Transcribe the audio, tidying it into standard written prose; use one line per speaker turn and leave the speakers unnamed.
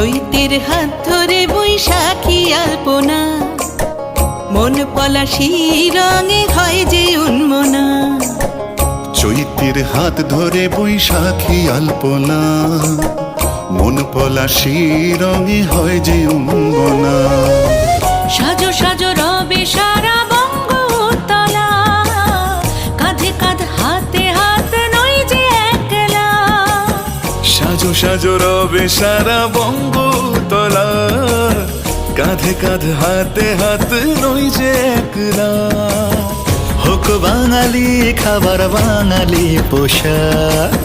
চৈতের হাত ধরে বৈশাখী আলপনা, মন পলাশি রঙে হয় যে উন্মনা।
চৈতের হাত ধরে বৈশাখী আলপনা, মন পলাশি রঙে হয় যে উন্মনা।
সাজো সাজো রবে সারা বঙ্গতলা, কাঁধে কাঁধ হাতে হাত নই যে একলা।
সাজো সাজো রবে সারা বঙ্গতলা, কাঁধে কাঁধ হাতে হাত নই যে একলা। হোক বাঙালি খাবার বাঙালি পোশাক।